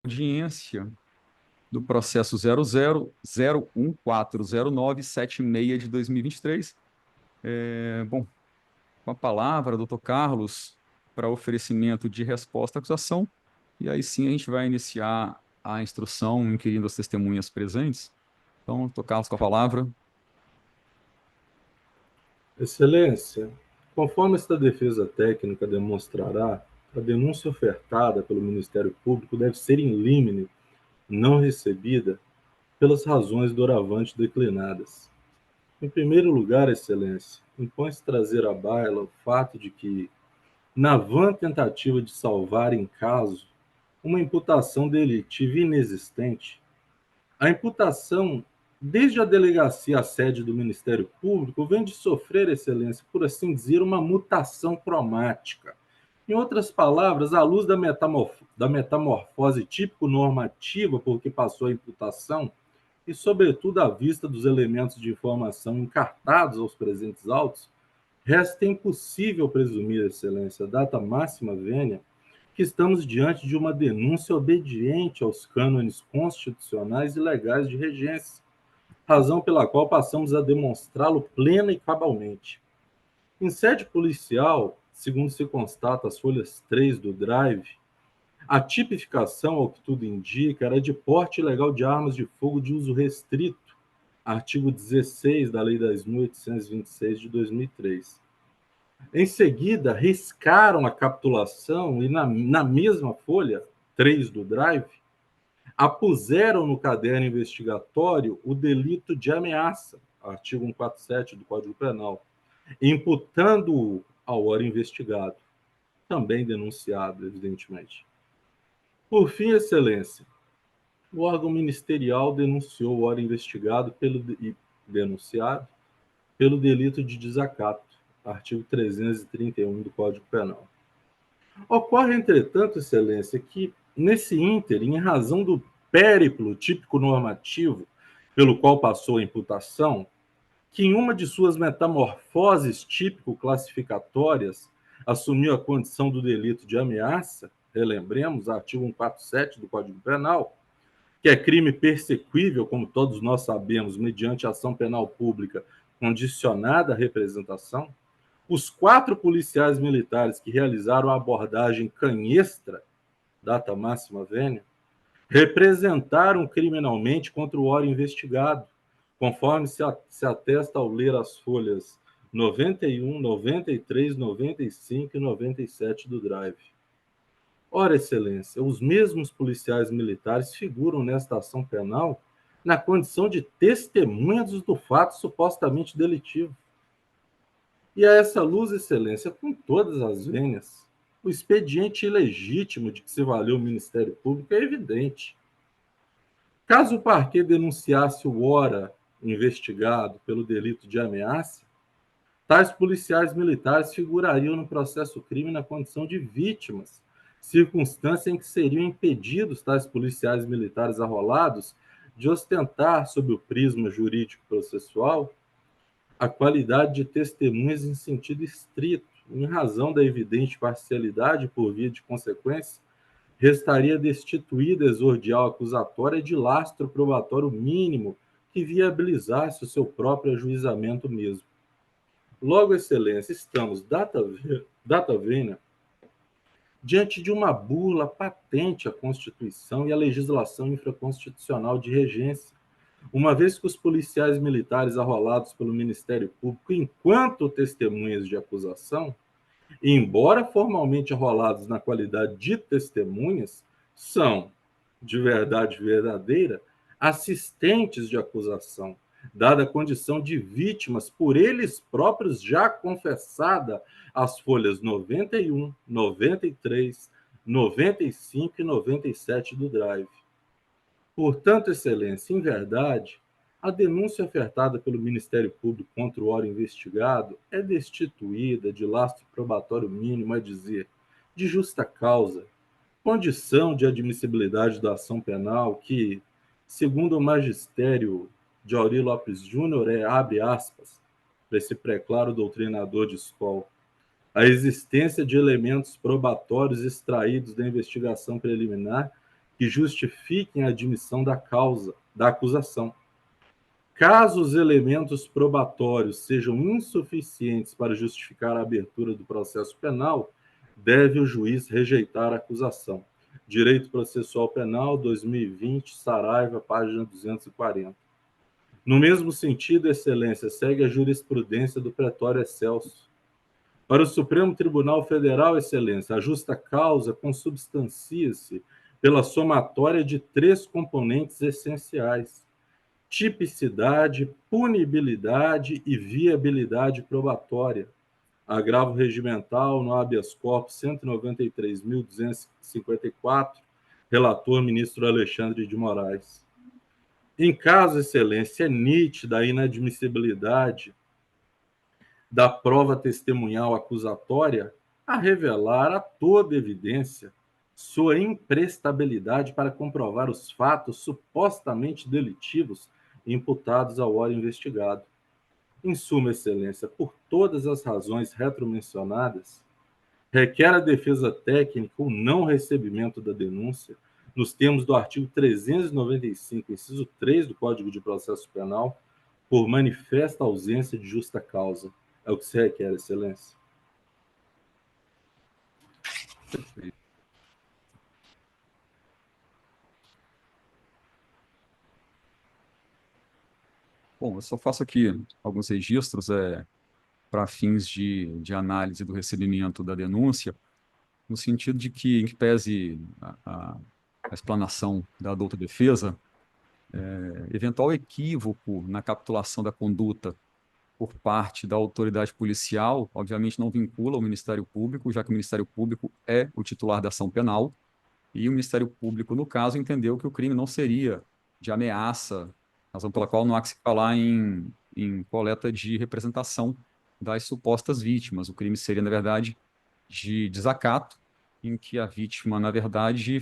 audiência do processo 0001409766 de 2023. Bom, com a palavra, doutor Carlos, para oferecimento de resposta à acusação, e aí sim a gente vai iniciar a instrução inquirindo as testemunhas presentes. Então, doutor Carlos, com a palavra. Excelência, conforme esta defesa técnica demonstrará, a denúncia ofertada pelo Ministério Público deve ser in limine, não recebida, pelas razões doravante declinadas. Em primeiro lugar, Excelência, impõe-se trazer à baila o fato de que, na vã tentativa de salvar em caso uma imputação delitiva inexistente, a imputação, desde a delegacia à sede do Ministério Público, vem de sofrer, Excelência, por assim dizer, uma mutação cromática. Em outras palavras, à luz da metamorfose típico-normativa por que passou a imputação, e, sobretudo, à vista dos elementos de informação encartados aos presentes autos, resta impossível presumir, Excelência, data máxima vênia, que estamos diante de uma denúncia obediente aos cânones constitucionais e legais de regência, razão pela qual passamos a demonstrá-lo plena e cabalmente. Em sede policial, segundo se constata as folhas 3 do Drive, a tipificação, ao que tudo indica, era de porte ilegal de armas de fogo de uso restrito, artigo 16 da Lei 10.826 de 2003. Em seguida, riscaram a capitulação e, na mesma folha 3 do Drive, apuseram no caderno investigatório o delito de ameaça, artigo 147 do Código Penal, imputando-o ao órgão investigado, também denunciado, evidentemente. Por fim, Excelência, o órgão ministerial denunciou o órgão investigado e denunciado pelo delito de desacato, artigo 331 do Código Penal. Ocorre, entretanto, Excelência, que, nesse ínterim, em razão do périplo típico normativo pelo qual passou a imputação, que em uma de suas metamorfoses típico-classificatórias assumiu a condição do delito de ameaça, relembremos, artigo 147 do Código Penal, que é crime persequível, como todos nós sabemos, mediante ação penal pública condicionada à representação, os 4 policiais militares que realizaram a abordagem canhestra, data máxima vênia, representaram criminalmente contra o órgão investigado, conforme se atesta ao ler as folhas 91, 93, 95 e 97 do Drive. Ora, Excelência, os mesmos policiais militares figuram nesta ação penal na condição de testemunhas do fato supostamente delitivo. E a essa luz, Excelência, com todas as vênias, o expediente ilegítimo de que se valeu o Ministério Público é evidente. Caso o parquet denunciasse o ora investigado pelo delito de ameaça, tais policiais militares figurariam no processo crime na condição de vítimas, circunstância em que seriam impedidos tais policiais militares arrolados de ostentar, sob o prisma jurídico processual, a qualidade de testemunhas em sentido estrito, em razão da evidente parcialidade por via de consequência, restaria destituída a exordial acusatória de lastro probatório mínimo que viabilizasse o seu próprio ajuizamento mesmo. Logo, Excelência, estamos, data vênia, diante de uma burla patente à Constituição e à legislação infraconstitucional de regência, uma vez que os policiais militares arrolados pelo Ministério Público enquanto testemunhas de acusação, embora formalmente arrolados na qualidade de testemunhas, são, de verdade verdadeira, assistentes de acusação, dada a condição de vítimas por eles próprios já confessada às folhas 91, 93, 95 e 97 do Drive. Portanto, Excelência, em verdade, a denúncia ofertada pelo Ministério Público contra o órgão investigado é destituída de lastro probatório mínimo, a dizer, de justa causa, condição de admissibilidade da ação penal que, segundo o magistério de Aurí Lopes Júnior, abre aspas, para esse preclaro doutrinador de escola, a existência de elementos probatórios extraídos da investigação preliminar que justifiquem a admissão da causa, da acusação. Caso os elementos probatórios sejam insuficientes para justificar a abertura do processo penal, deve o juiz rejeitar a acusação. Direito Processual Penal, 2020, Saraiva, página 240. No mesmo sentido, Excelência, segue a jurisprudência do Pretório Excelso. Para o Supremo Tribunal Federal, Excelência, a justa causa consubstancia-se pela somatória de 3 componentes essenciais: tipicidade, punibilidade e viabilidade probatória. Agravo regimental no habeas corpus 193.254, relator ministro Alexandre de Moraes. Em caso, Excelência, é nítida a inadmissibilidade da prova testemunhal acusatória a revelar a toda evidência sua imprestabilidade para comprovar os fatos supostamente delitivos imputados ao órgão investigado. Em suma, Excelência, por todas as razões retromencionadas, requer a defesa técnica o não recebimento da denúncia, nos termos do artigo 395, inciso 3 do Código de Processo Penal, por manifesta ausência de justa causa. É o que se requer, Excelência. Perfeito. Bom, eu só faço aqui alguns registros para fins de análise do recebimento da denúncia, no sentido de que, em que pese a explanação da douta defesa, eventual equívoco na capitulação da conduta por parte da autoridade policial, obviamente não vincula o Ministério Público, já que o Ministério Público é o titular da ação penal, e o Ministério Público, no caso, entendeu que o crime não seria de ameaça, razão pela qual não há que se falar em coleta de representação das supostas vítimas. O crime seria, na verdade, de desacato, em que a vítima, na verdade,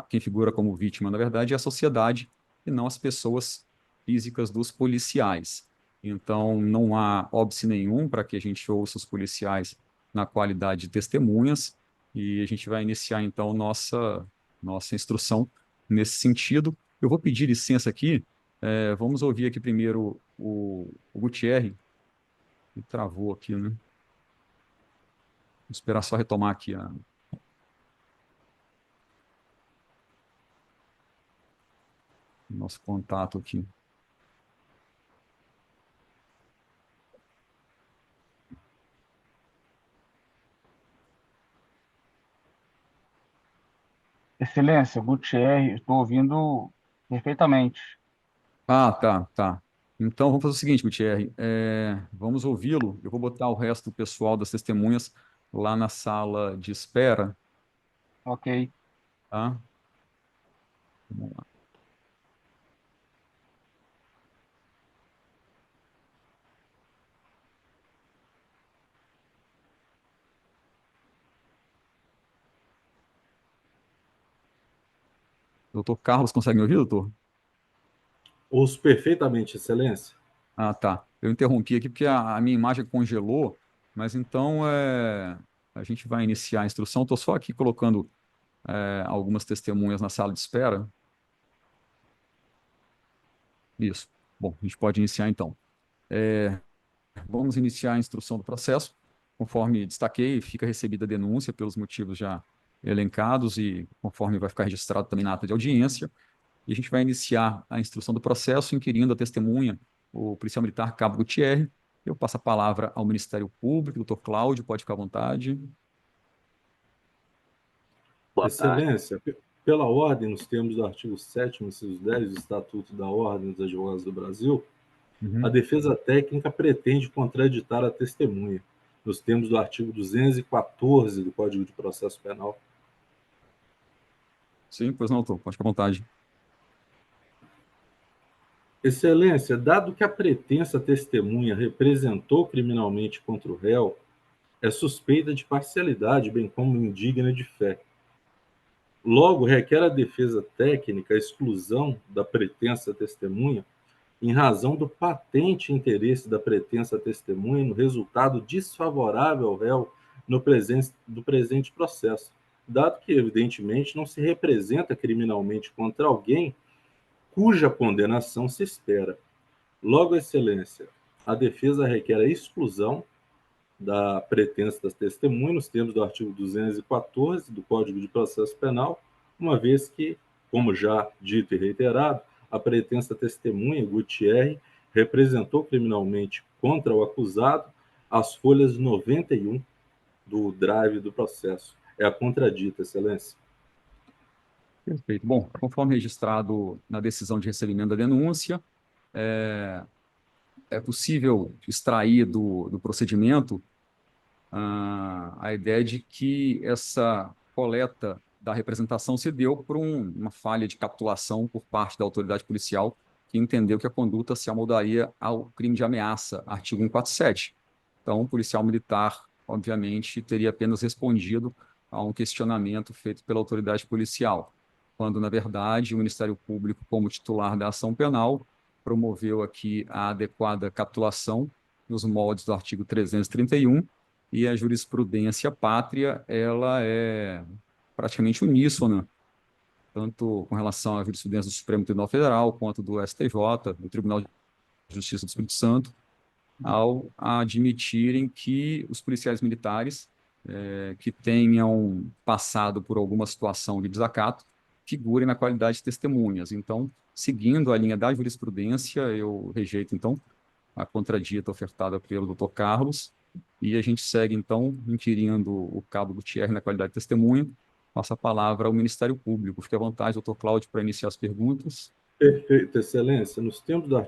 quem figura como vítima, na verdade, é a sociedade e não as pessoas físicas dos policiais. Então, não há óbice nenhum para que a gente ouça os policiais na qualidade de testemunhas, e a gente vai iniciar, então, nossa instrução nesse sentido. Eu vou pedir licença aqui, vamos ouvir aqui primeiro o Gutierre, que travou aqui, né? Vou esperar só retomar aqui o nosso contato aqui. Excelência, Gutierre, estou ouvindo perfeitamente. Ah, tá, tá. Então, vamos fazer o seguinte, Gutierre, vamos ouvi-lo. Eu vou botar o resto do pessoal das testemunhas lá na sala de espera, Ok. tá? Vamos lá. Doutor Carlos, consegue me ouvir, doutor? Ouço perfeitamente, Excelência. Ah, tá. Eu interrompi aqui porque a minha imagem congelou, mas então a gente vai iniciar a instrução. Estou só aqui colocando algumas testemunhas na sala de espera. Isso. Bom, a gente pode iniciar então. Vamos iniciar a instrução do processo. Conforme destaquei, fica recebida a denúncia pelos motivos já elencados e conforme vai ficar registrado também na ata de audiência. E a gente vai iniciar a instrução do processo, inquirindo a testemunha, o policial militar Cabo Gutierre. Eu passo a palavra ao Ministério Público, doutor Cláudio, pode ficar à vontade. Boa tarde. Excelência, pela ordem, nos termos do artigo 7º, inciso 10 do Estatuto da Ordem dos Advogados do Brasil, a defesa técnica pretende contraditar a testemunha, nos termos do artigo 214 do Código de Processo Penal. Sim, pois não, doutor, pode ficar à vontade. Excelência, dado que a pretensa testemunha representou criminalmente contra o réu, é suspeita de parcialidade, bem como indigna de fé. Logo, requer a defesa técnica a exclusão da pretensa testemunha em razão do patente interesse da pretensa testemunha no resultado desfavorável ao réu no presente processo, dado que, evidentemente, não se representa criminalmente contra alguém cuja condenação se espera. Logo, Excelência, a defesa requer a exclusão da pretensa das testemunhas nos termos do artigo 214 do Código de Processo Penal, uma vez que, como já dito e reiterado, a pretensa testemunha, Gutierre, representou criminalmente contra o acusado as folhas 91 do drive do processo. É a contradita, Excelência. Perfeito. Bom, conforme registrado na decisão de recebimento da denúncia, é possível extrair do procedimento a ideia de que essa coleta da representação se deu por uma falha de capitulação por parte da autoridade policial, que entendeu que a conduta se amoldaria ao crime de ameaça, artigo 147. Então, o policial militar, obviamente, teria apenas respondido a um questionamento feito pela autoridade policial, quando, na verdade, o Ministério Público, como titular da ação penal, promoveu aqui a adequada capitulação nos moldes do artigo 331, e a jurisprudência pátria, ela é praticamente uníssona, tanto com relação à jurisprudência do Supremo Tribunal Federal, quanto do STJ, do Tribunal de Justiça do Espírito Santo, ao admitirem que os policiais militares que tenham passado por alguma situação de desacato figurem na qualidade de testemunhas. Então, seguindo a linha da jurisprudência, eu rejeito, então, a contradita ofertada pelo doutor Carlos, e a gente segue, então, inquirindo o cabo Gutierre na qualidade de testemunha. Passa a palavra ao Ministério Público. Fique à vontade, doutor Cláudio, para iniciar as perguntas. Perfeito, Excelência. Nos termos da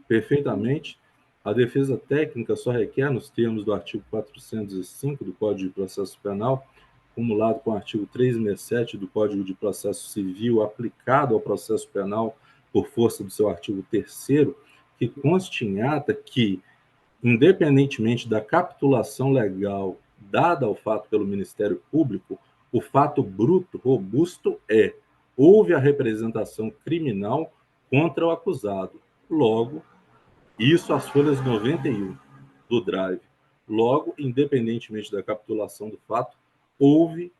perfeitamente, a defesa técnica só requer, nos termos do artigo 405 do Código de Processo Penal, acumulado com o artigo 367 do Código de Processo Civil, aplicado ao processo penal por força do seu artigo 3º, que conste em ata que, independentemente da capitulação legal dada ao fato pelo Ministério Público, o fato bruto, robusto houve a representação criminal contra o acusado. Logo, isso às folhas 91 do drive. Logo, independentemente da capitulação do fato, houve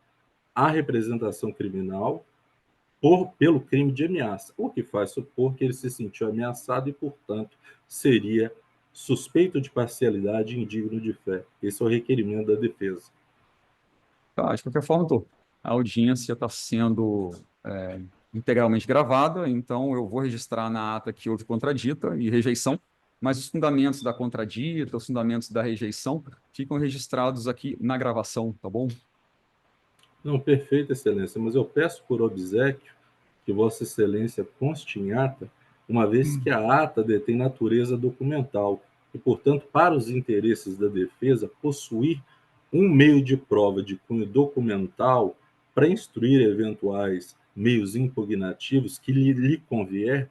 a representação criminal pelo crime de ameaça, o que faz supor que ele se sentiu ameaçado e, portanto, seria suspeito de parcialidade e indigno de fé. Esse é o requerimento da defesa. Tá, de qualquer forma, doutor, a audiência está sendo integralmente gravada, então eu vou registrar na ata que houve contradita e rejeição, mas os fundamentos da contradita, os fundamentos da rejeição ficam registrados aqui na gravação, tá bom? Não, perfeito, Excelência, mas eu peço por obséquio que Vossa Excelência conste em ata, uma vez que a ata detém natureza documental e, portanto, para os interesses da defesa, possuir um meio de prova de cunho documental para instruir eventuais meios impugnativos que lhe convier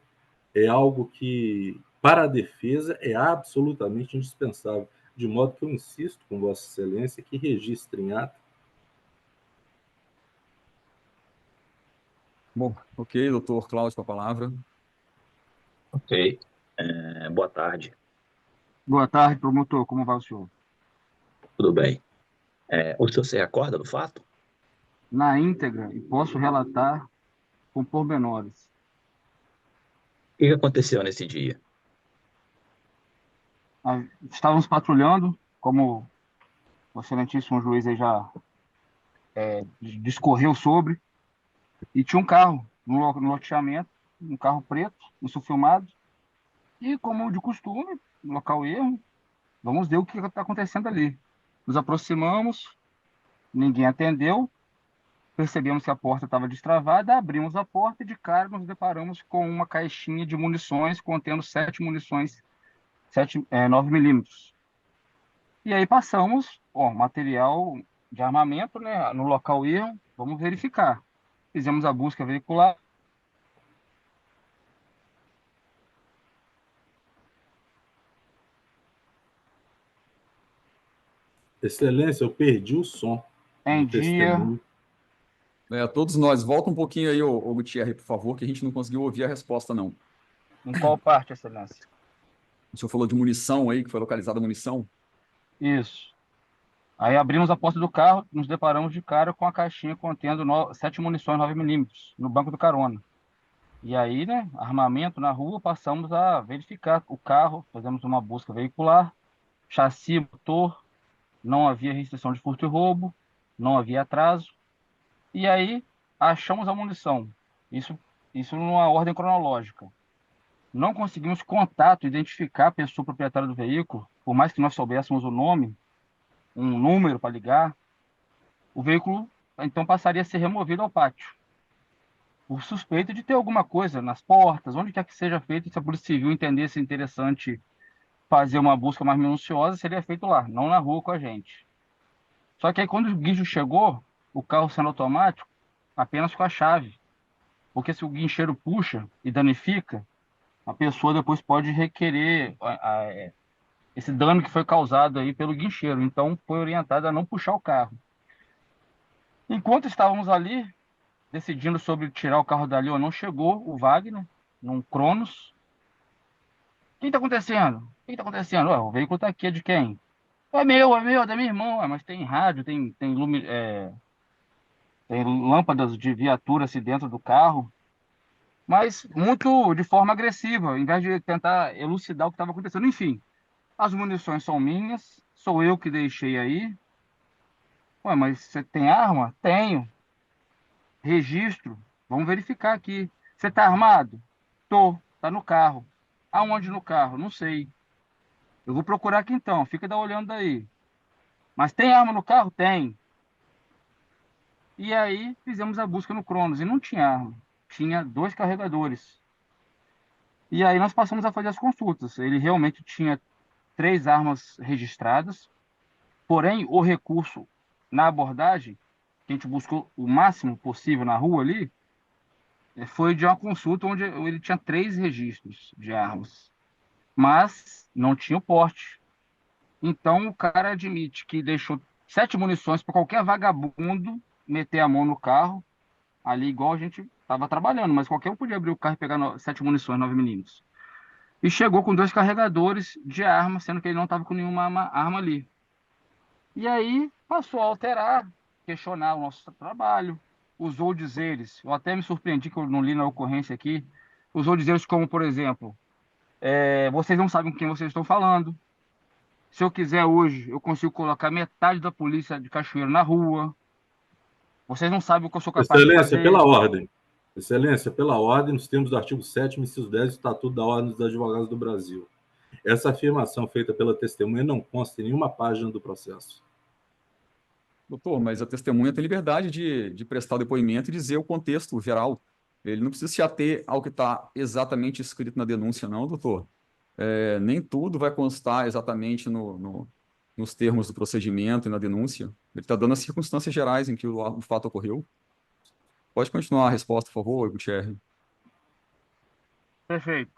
é algo que, para a defesa, é absolutamente indispensável. De modo que eu insisto com Vossa Excelência que registre em ata. Bom, ok, doutor Cláudio, com a palavra. Ok. Boa tarde, Boa tarde, promotor. Como vai o senhor? tudo bem. O senhor se recorda do fato? Na íntegra, e posso relatar com pormenores. O que aconteceu nesse dia? Estávamos patrulhando, como o excelentíssimo juiz aí já discorreu sobre, e tinha um carro no loteamento, um carro preto, isso filmado, e como de costume, no local erro, vamos ver o que está acontecendo ali. Nos aproximamos, ninguém atendeu, percebemos que a porta estava destravada, abrimos a porta e de cara nos deparamos com uma caixinha de munições contendo 7 munições 9 milímetros. E aí passamos, material de armamento, né, no local erro, vamos verificar. Fizemos a busca veicular. Excelência, eu perdi o som Em do dia, testemunho. Todos nós, volta um pouquinho aí, ô Gutierre, por favor, que a gente não conseguiu ouvir a resposta, não. em qual parte, excelência? O senhor falou de munição aí, que foi localizada a munição. Isso. Aí abrimos a porta do carro, nos deparamos de cara com a caixinha contendo 7 munições 9mm no banco do carona. E aí, né, armamento na rua, passamos a verificar o carro, fizemos uma busca veicular, chassi, motor, não havia restrição de furto e roubo, não havia atraso. E aí achamos a munição. Isso, isso numa ordem cronológica. Não conseguimos contato, identificar a pessoa proprietária do veículo, por mais que nós soubéssemos o nome, um número para ligar, o veículo então passaria a ser removido ao pátio, por suspeita de ter alguma coisa nas portas, onde quer que seja feito, se a Polícia Civil entendesse interessante fazer uma busca mais minuciosa, seria feito lá, não na rua com a gente. Só que aí quando o guincho chegou, o carro sendo automático, apenas com a chave, porque se o guincheiro puxa e danifica, a pessoa depois pode requerer esse dano que foi causado aí pelo guincheiro. Então, foi orientada a não puxar o carro. Enquanto estávamos ali, decidindo sobre tirar o carro dali ou não, chegou o Wagner, num Cronos. O que está acontecendo? O que está acontecendo? Ué, o veículo está aqui, é de quem? É meu, é da minha irmã. Ué, mas tem rádio, tem lâmpadas de viatura assim dentro do carro. Mas muito de forma agressiva, em vez de tentar elucidar o que estava acontecendo. Enfim, as munições são minhas, sou eu que deixei aí. Ué, mas você tem arma? Tenho. Registro. Vamos verificar aqui. Você está armado? Tô. Tá no carro. Aonde no carro? Não sei. Eu vou procurar aqui então. Fica olhando aí. Mas tem arma no carro? Tem. E aí fizemos a busca no Cronos e não tinha arma. Tinha 2 carregadores. E aí nós passamos a fazer as consultas. Ele realmente tinha 3 armas registradas. Porém, o recurso na abordagem, que a gente buscou o máximo possível na rua ali, foi de uma consulta onde ele tinha 3 registros de armas, mas não tinha o porte. Então o cara admite que deixou 7 munições para qualquer vagabundo meter a mão no carro, ali igual a gente estava trabalhando, mas qualquer um podia abrir o carro e pegar 7 munições 9mm. E chegou com 2 carregadores de arma, sendo que ele não estava com nenhuma arma ali. E aí passou a alterar, questionar o nosso trabalho, usou dizeres, eu até me surpreendi que eu não li na ocorrência aqui, usou dizeres como, por exemplo, vocês não sabem com quem vocês estão falando, se eu quiser hoje, eu consigo colocar metade da polícia de Cachoeiro na rua, vocês não sabem o que eu sou capaz de Excelência, fazer. pela ordem. Excelência, pela ordem, nos termos do artigo 7º, inciso 10 do Estatuto da Ordem dos Advogados do Brasil. Essa afirmação feita pela testemunha não consta em nenhuma página do processo. Doutor, mas a testemunha tem liberdade de prestar o depoimento e dizer o contexto geral. Ele não precisa se ater ao que está exatamente escrito na denúncia, não, doutor. Nem tudo vai constar exatamente nos termos do procedimento e na denúncia. Ele está dando as circunstâncias gerais em que o fato ocorreu. Pode continuar a resposta, por favor, Gutierrez. Perfeito.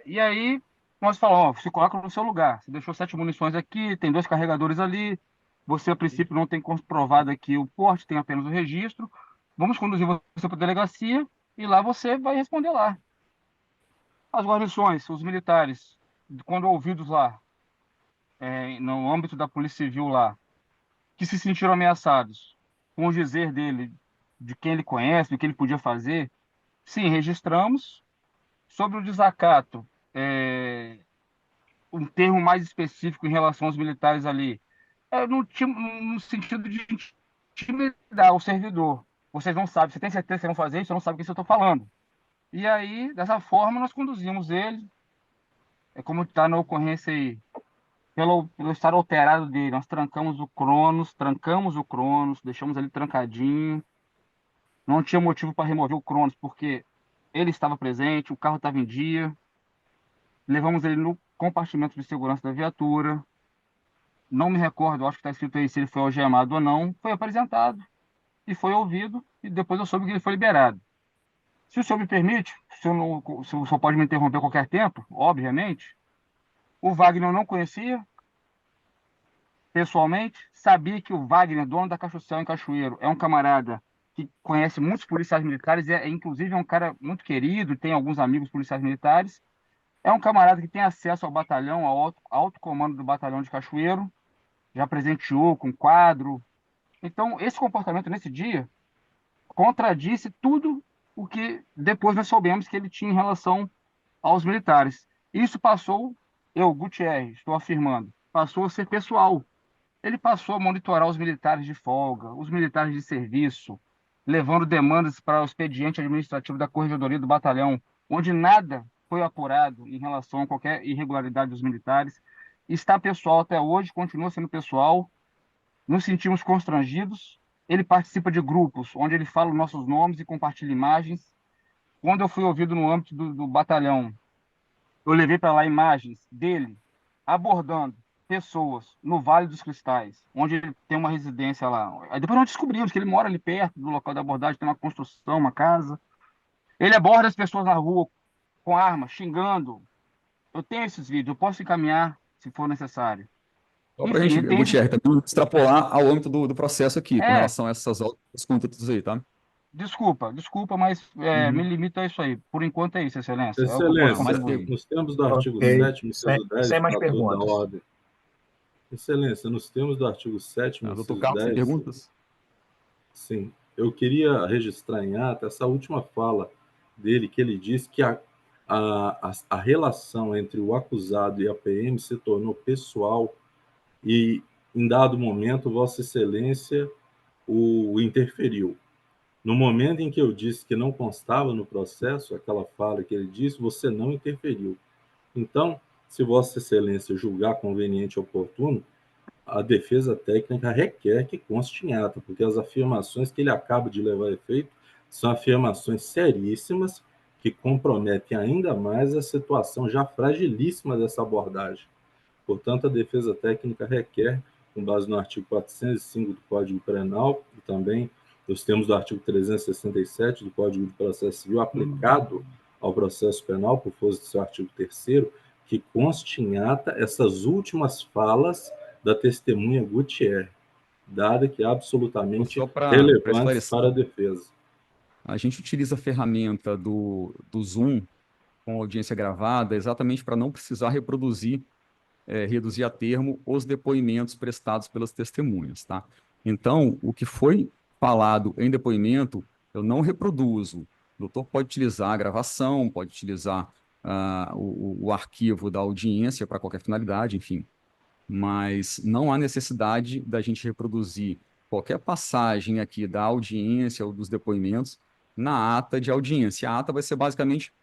E aí, nós falamos, ó, se coloca no seu lugar. Você deixou 7 munições aqui, tem 2 carregadores ali. Você, a princípio, não tem comprovado aqui o porte, tem apenas o registro. Vamos conduzir você para a delegacia e lá você vai responder lá. As guarnições, os militares, quando ouvidos lá, no âmbito da Polícia Civil lá, que se sentiram ameaçados com o dizer dele, de quem ele conhece, do que ele podia fazer, sim, registramos. Sobre o desacato, um termo mais específico em relação aos militares ali, no sentido de intimidar o servidor. Vocês não sabem, você tem certeza que vocês vão fazer isso, você não sabe o que eu estou falando. E aí, dessa forma, nós conduzimos ele, como está na ocorrência aí, pelo estar alterado dele, nós trancamos o Cronos, deixamos ele trancadinho, não tinha motivo para remover o Cronos, porque ele estava presente, o carro estava em dia, levamos ele no compartimento de segurança da viatura, não me recordo, acho que está escrito aí se ele foi algemado ou não, foi apresentado e foi ouvido, e depois eu soube que ele foi liberado. Se o senhor me permite, se o senhor pode me interromper a qualquer tempo, obviamente, o Wagner eu não conhecia pessoalmente, sabia que o Wagner, dono da Cachucel em Cachoeiro, é um camarada que conhece muitos policiais militares, inclusive é um cara muito querido, tem alguns amigos policiais militares, é um camarada que tem acesso ao batalhão, ao alto comando do batalhão de Cachoeiro, já presenteou com quadro. Então, esse comportamento nesse dia contradisse tudo o que depois nós soubemos que ele tinha em relação aos militares. Isso passou, eu, Gutierrez, estou afirmando, passou a ser pessoal. Ele passou a monitorar os militares de folga, os militares de serviço, levando demandas para o expediente administrativo da Corregedoria do Batalhão, onde nada foi apurado em relação a qualquer irregularidade dos militares. Está pessoal até hoje, continua sendo pessoal, nos sentimos constrangidos. Ele participa de grupos onde ele fala os nossos nomes e compartilha imagens. Quando eu fui ouvido no âmbito do batalhão, eu levei para lá imagens dele abordando pessoas no Vale dos Cristais, onde ele tem uma residência lá. Aí depois nós descobrimos que ele mora ali perto do local da abordagem, tem uma construção, uma casa. Ele aborda as pessoas na rua com arma, xingando. Eu tenho esses vídeos, eu posso encaminhar se for necessário. Só para a Enfim, gente, ele tem esses... Gutierrez, também extrapolar ao âmbito do processo aqui, com É, relação a essas outras condutas aí, tá? desculpa, mas me Uhum. limito a isso aí. Por enquanto é isso, Excelência. É o que eu posso Não, mais Excelência, contribuir. perguntas. nos termos do artigo Ok, 7º, inciso 10 sem do mais Estatuto da perguntas. Ordem. Excelência, nos termos do artigo 7º, Doutor inciso Carlos, tem 10, perguntas? sim, eu queria registrar em ata essa última fala dele, que ele disse que a relação entre o acusado e a PM se tornou pessoal e, em dado momento, Vossa Excelência o interferiu. No momento em que eu disse que não constava no processo, aquela fala que ele disse, você não interferiu. Então, se Vossa Excelência julgar conveniente e oportuno, a defesa técnica requer que conste em ata, porque as afirmações que ele acaba de levar a efeito são afirmações seríssimas que comprometem ainda mais a situação já fragilíssima dessa abordagem. Portanto, a defesa técnica requer, com base no artigo 405 do Código Penal e também nos termos do artigo 367 do Código de Processo Civil, aplicado ao processo penal, por força do seu artigo 3º, que conste em ata essas últimas falas da testemunha Gutierrez, dada que absolutamente Só para relevantes esclarecer, para a defesa. a gente utiliza a ferramenta do Zoom com audiência gravada exatamente para não precisar reproduzir, reduzir a termo os depoimentos prestados pelas testemunhas, tá? Então, o que foi falado em depoimento, eu não reproduzo. O doutor pode utilizar a gravação, pode utilizar o arquivo da audiência para qualquer finalidade, enfim, mas não há necessidade da gente reproduzir qualquer passagem aqui da audiência ou dos depoimentos na ata de audiência. A ata vai ser basicamente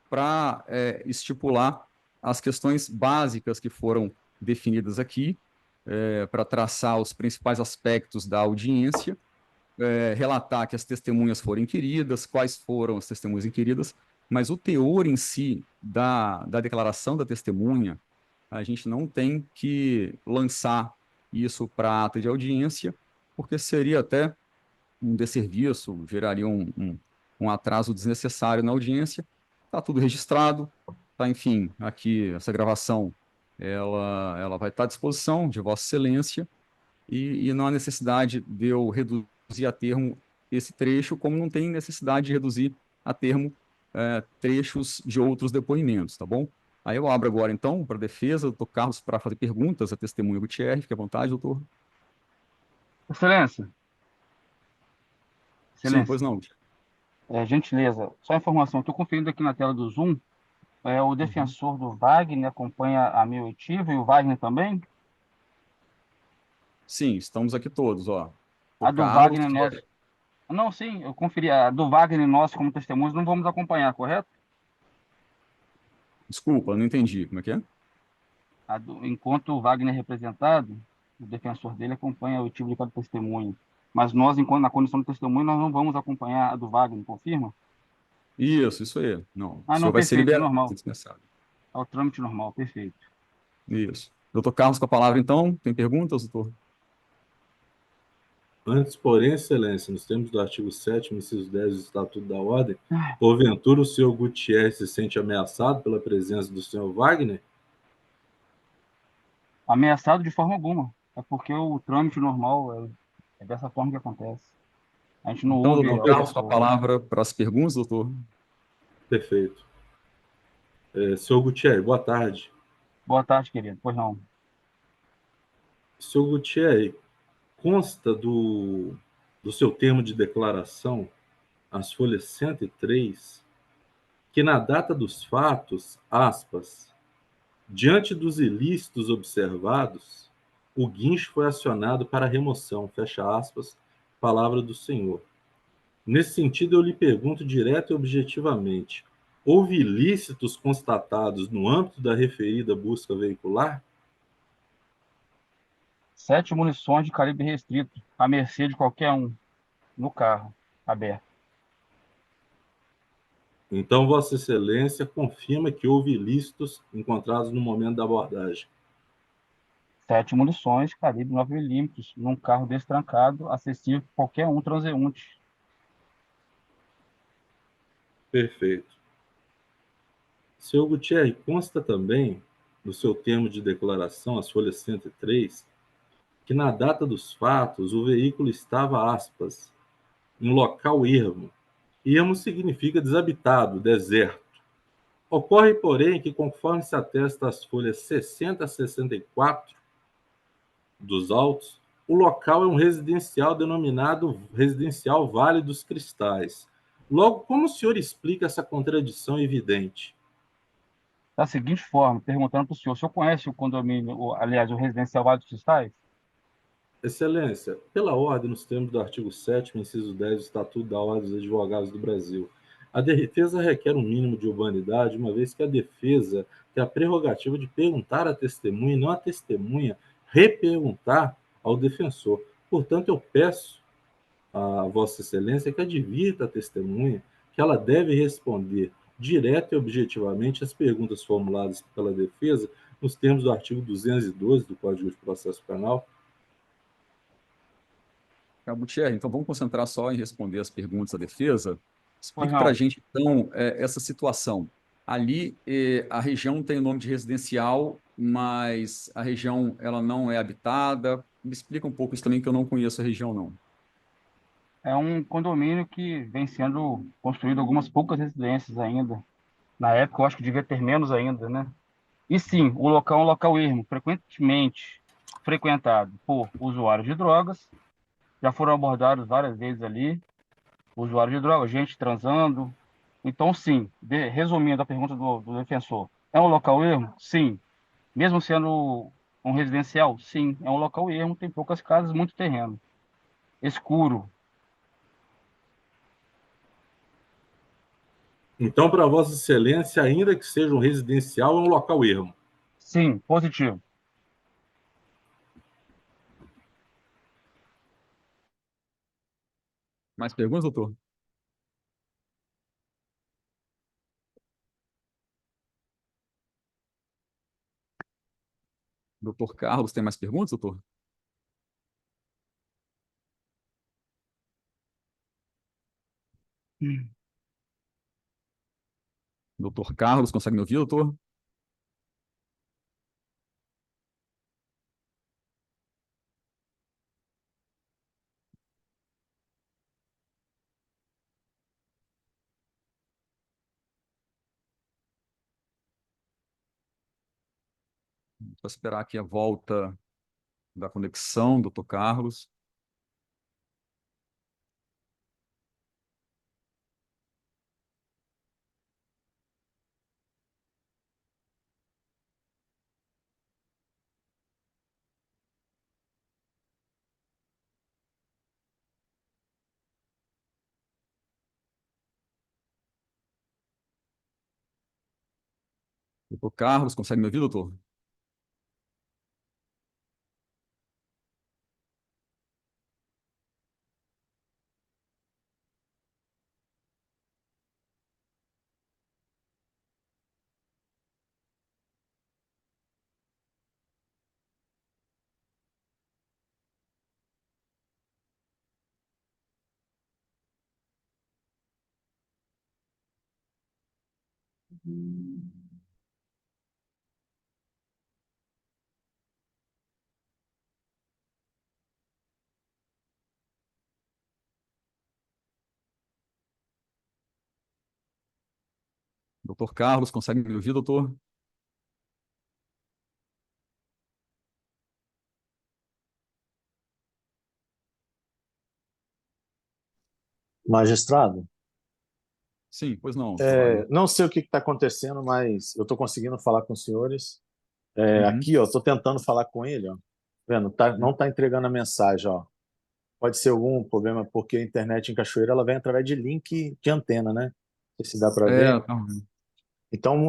para estipular as questões básicas que foram definidas aqui, para traçar os principais aspectos da audiência, relatar que as testemunhas foram inquiridas, quais foram as testemunhas inquiridas, mas o teor em si da declaração da testemunha, a gente não tem que lançar isso para a ata de audiência, porque seria até um desserviço, geraria um atraso desnecessário na audiência. Está tudo registrado, tá, enfim, aqui essa gravação ela vai estar à disposição de Vossa Excelência e não há necessidade de eu reduzir a termo esse trecho, como não tem necessidade de reduzir a termo trechos de outros depoimentos, tá bom? Aí eu abro agora, então, para a defesa, doutor Carlos, para fazer perguntas à testemunha Gutierrez. Fique à vontade, doutor. Excelência, Sim, pois Excelência, não. gentileza, só informação, estou conferindo aqui na tela do Zoom, o Uhum. defensor do Wagner acompanha a minha oitiva e o Wagner também? Sim, estamos aqui todos, ó. A Doutor do Carlos, Wagner, nós... Não, sim, eu conferi. A do Wagner e nós, como testemunhas, não vamos acompanhar, correto? desculpa, não entendi, como é que é? Enquanto o Wagner é representado, o defensor dele acompanha o oitiva de cada testemunho. Mas nós, enquanto na condição de testemunho, nós não vamos acompanhar a do Wagner, confirma? Isso aí. Não, o Ah, não, senhor vai ser perfeito, é liberado, se normal. dispensado. É o trâmite normal, perfeito. Isso. Doutor Carlos, com a palavra, então. Tem perguntas, doutor? Antes, porém, Excelência, nos termos do artigo 7º, inciso 10 do Estatuto da Ordem, porventura o senhor Gutierrez se sente ameaçado pela presença do senhor Wagner? Ameaçado de forma alguma. É porque o trâmite normal é dessa forma que acontece. A gente não Então, ouve doutor a Carlos, com a pessoa. palavra para as perguntas, doutor. Perfeito. Senhor Gutierrez, boa tarde. Boa tarde, querido. Pois não. Senhor Gutierrez, consta do seu termo de declaração, as folhas 103, que na data dos fatos, aspas, diante dos ilícitos observados, o guincho foi acionado para remoção, fecha aspas, palavra do senhor. Nesse sentido, eu lhe pergunto direto e objetivamente: houve ilícitos constatados no âmbito da referida busca veicular? 7 munições de calibre restrito, à mercê de qualquer um, no carro, aberto. Então, Vossa Excelência confirma que houve ilícitos encontrados no momento da abordagem. 7 munições de calibre 9 milímetros, num carro destrancado, acessível por qualquer um transeunte. Perfeito. Senhor Gutierrez, consta também, no seu termo de declaração, as folhas 103, que na data dos fatos o veículo estava, aspas, em local ermo. Ermo significa desabitado, deserto. Ocorre, porém, que conforme se atesta as folhas 60 a 64 dos autos, o local é um residencial denominado Residencial Vale dos Cristais. Logo, como o senhor explica essa contradição evidente? Da seguinte forma, perguntando para o senhor conhece o condomínio, aliás, o residencial Vale dos Cristais? Excelência, pela ordem, nos termos do artigo 7º, inciso 10 do Estatuto da Ordem dos Advogados do Brasil, a defesa requer um mínimo de urbanidade, uma vez que a defesa tem a prerrogativa de perguntar à testemunha e não a testemunha reperguntar ao defensor. Portanto, eu peço a Vossa Excelência que advirta a testemunha que ela deve responder direta e objetivamente às perguntas formuladas pela defesa nos termos do artigo 212 do Código de Processo Penal. Gutierrez, então vamos concentrar só em responder as perguntas da defesa. Pois Explique para a não. gente, então, essa situação. Ali, a região tem o nome de residencial, mas a região ela não é habitada. Me explica um pouco isso também, que eu não conheço a região, não. É um condomínio que vem sendo construído algumas poucas residências ainda. Na época, eu acho que devia ter menos ainda, né? E sim, o local é um local ermo, frequentemente frequentado por usuários de drogas. Já foram abordados várias vezes ali, usuários de drogas, gente transando. Então, sim, resumindo a pergunta do defensor, é um local ermo? Sim. Mesmo sendo um residencial? Sim, é um local ermo, tem poucas casas, muito terreno. Escuro. Então, para Vossa Excelência, ainda que seja um residencial, é um local ermo. Sim, positivo. Mais perguntas, doutor? Doutor Carlos, tem mais perguntas, doutor? Doutor Carlos, consegue me ouvir, doutor? Vou esperar aqui a volta da conexão, doutor Carlos. Doutor Carlos, consegue me ouvir, doutor? Doutor Carlos, consegue me ouvir, doutor? Magistrado, Sim, pois não, Salário. não sei o que está acontecendo, mas eu estou conseguindo falar com os senhores. Uhum, Aqui, ó, estou tentando falar com ele, ó. Vendo, não uhum. está entregando a mensagem, ó. Pode ser algum problema, porque a internet em Cachoeira ela vem através de link de antena, né? Não sei se dá para ver. Tá. Então,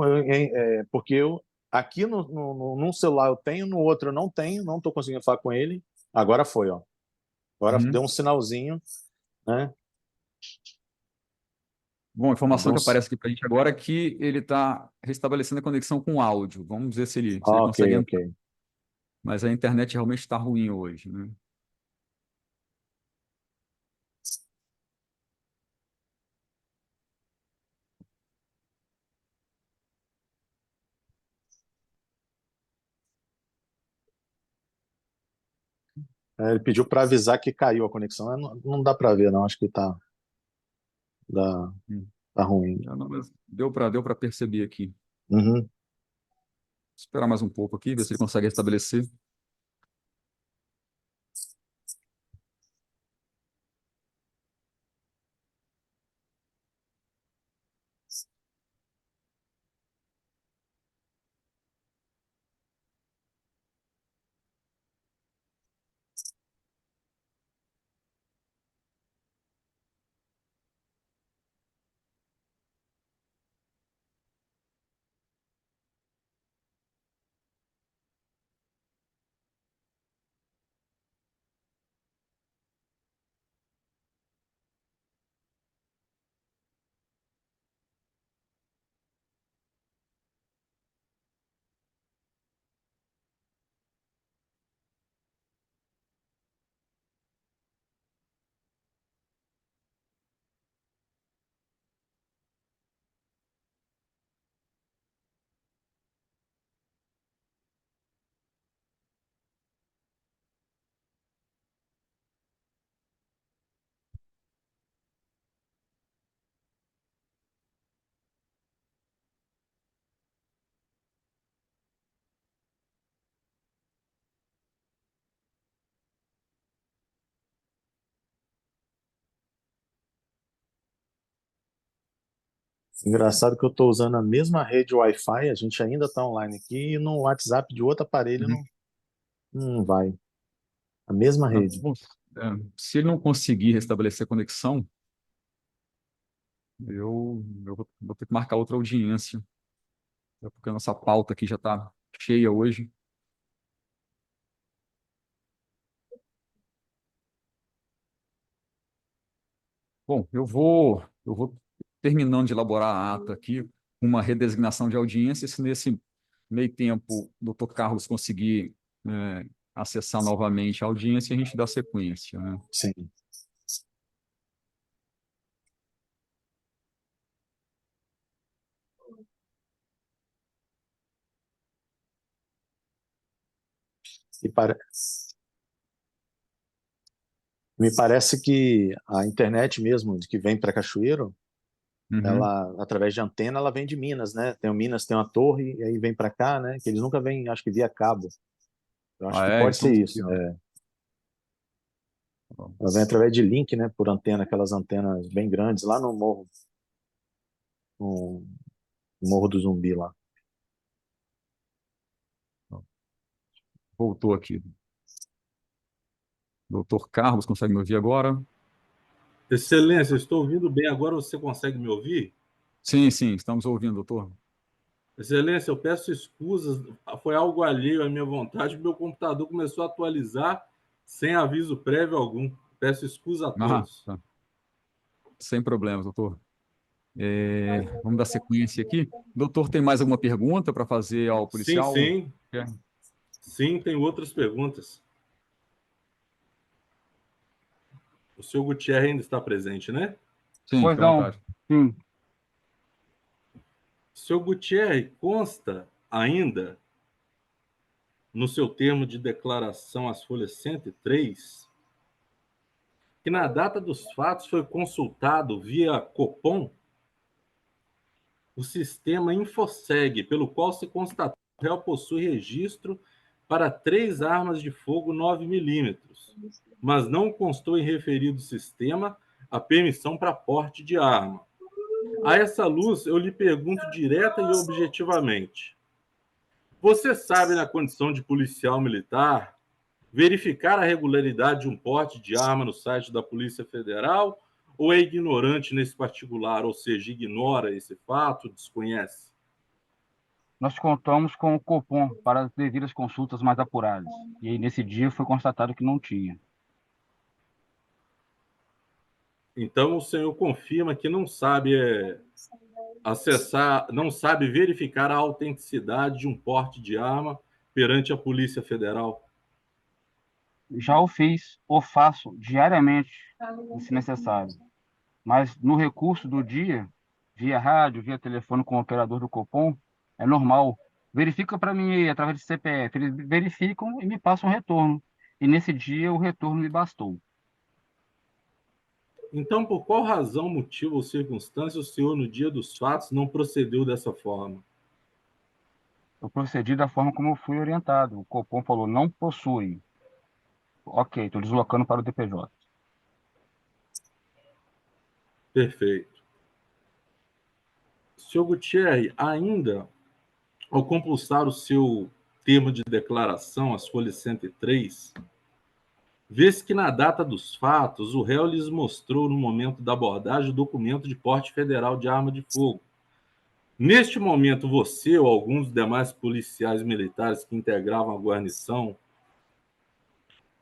porque eu aqui num celular eu tenho, no outro eu não tenho, não estou conseguindo falar com ele. Agora foi, ó. Agora deu Uhum. um sinalzinho, né? Bom, a informação Deu que um... aparece aqui para a gente agora é que ele está restabelecendo a conexão com o áudio. Vamos ver se ele Ah, ok, consegue ok. entrar. Mas a internet realmente está ruim hoje, né? Ele pediu para avisar que caiu a conexão. Não dá para ver, não. Acho que dá, Hum. tá ruim. Não, mas deu para perceber aqui. Uhum. Esperar mais um pouco aqui, ver se ele consegue restabelecer. Engraçado que eu estou usando a mesma rede Wi-Fi, a gente ainda está online aqui, e no WhatsApp de outro aparelho Uhum. não vai. A mesma rede. Bom, se ele não conseguir restabelecer a conexão, eu vou ter que marcar outra audiência, porque a nossa pauta aqui já está cheia hoje. Bom, eu vou terminando de elaborar a ata aqui, uma redesignação de audiência. Se nesse meio tempo o doutor Carlos conseguir acessar novamente a audiência, a gente dá sequência, né? Sim. E me parece que a internet mesmo, de que vem para Cachoeiro, Uhum. ela, através de antena, ela vem de Minas, né? Tem o Minas, tem uma torre, e aí vem para cá, né? Que eles nunca vêm, acho que via cabo. Eu acho Ah, que é? pode ser Então, aqui, isso. ó. Ela vem através de link, né? Por antena, aquelas antenas bem grandes, lá no Morro do Zumbi lá. Voltou aqui. Doutor Carlos, consegue me ouvir agora? Excelência, estou ouvindo bem. Agora você consegue me ouvir? Sim, sim, estamos ouvindo, doutor. Excelência, eu peço escusas. Foi algo alheio à minha vontade. Meu computador começou a atualizar sem aviso prévio algum. Peço escusa a Ah, todos. tá. Sem problemas, doutor. Vamos dar sequência aqui. Doutor, tem mais alguma pergunta para fazer ao Sim, policial? sim. É. Sim, tem outras perguntas. O senhor Gutierrez ainda está presente, né? Sim, Pois fica à não. vontade. Sim. O senhor Gutierrez, consta ainda no seu termo de declaração às folhas 103 que na data dos fatos foi consultado via Copom o sistema Infoseg, pelo qual se constatou que o réu possui registro para 3 armas de fogo 9 milímetros, mas não constou em referido sistema a permissão para porte de arma. A essa luz, eu lhe pergunto direta e objetivamente: você sabe, na condição de policial militar, verificar a regularidade de um porte de arma no site da Polícia Federal ou é ignorante nesse particular, ou seja, ignora esse fato, desconhece? Nós contamos com o Copom para as devidas consultas mais apuradas. E aí, nesse dia, foi constatado que não tinha. Então, o senhor confirma que não sabe acessar, não sabe verificar a autenticidade de um porte de arma perante a Polícia Federal? Já o fiz, ou faço diariamente, se necessário. Mas no recurso do dia, via rádio, via telefone com o operador do Copom, é normal. Verifica para mim aí, através de CPF. Eles verificam e me passam um retorno. E nesse dia, o retorno me bastou. Então, por qual razão, motivo ou circunstância o senhor, no dia dos fatos, não procedeu dessa forma? Eu procedi da forma como eu fui orientado. O Copom falou, não possui. Ok, estou deslocando para o DPJ. Perfeito. Senhor Gutierrez, ainda ao compulsar o seu termo de declaração, as folhas 103, vê-se que na data dos fatos, o réu lhes mostrou, no momento da abordagem, o documento de porte federal de arma de fogo. Neste momento, você ou alguns dos demais policiais militares que integravam a guarnição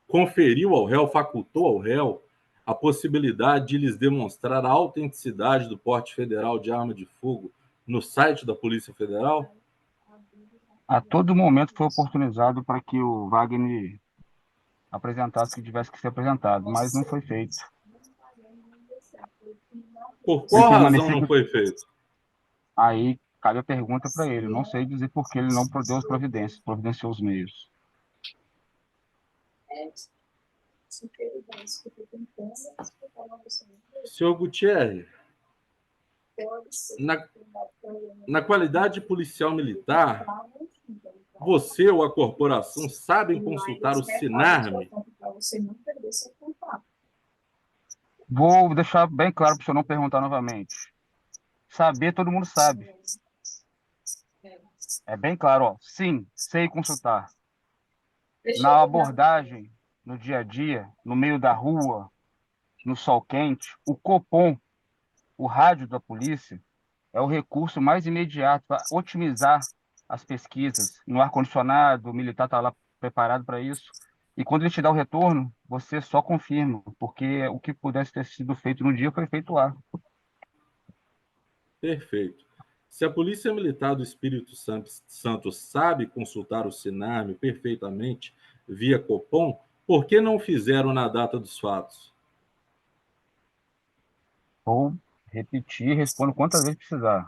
conferiu ao réu, facultou ao réu a possibilidade de lhes demonstrar a autenticidade do porte federal de arma de fogo no site da Polícia Federal? A todo momento foi oportunizado para que o Wagner apresentasse o que tivesse que ser apresentado, mas não foi feito. Por Ele qual razão permaneceu. não foi feito? Aí cabe a pergunta para ele. Eu não sei dizer por que ele não deu as providências, providenciou os meios. Senhor Gutierrez, na qualidade de policial militar, você ou a corporação sabem consultar o SINARME? Vou deixar bem claro para o senhor não perguntar novamente. Saber, todo mundo sabe. É bem claro, ó. Sim, sei consultar. Na abordagem, no dia a dia, no meio da rua, no sol quente, o Copom, o rádio da polícia, é o recurso mais imediato para otimizar as pesquisas. No ar-condicionado, o militar está lá preparado para isso. E quando ele te dá o retorno, você só confirma, porque o que pudesse ter sido feito no dia foi feito lá. Perfeito. Se a Polícia Militar do Espírito Santo sabe consultar o SINARME perfeitamente via Copom, por que não fizeram na data dos fatos? Vou repetir, respondo quantas vezes precisar.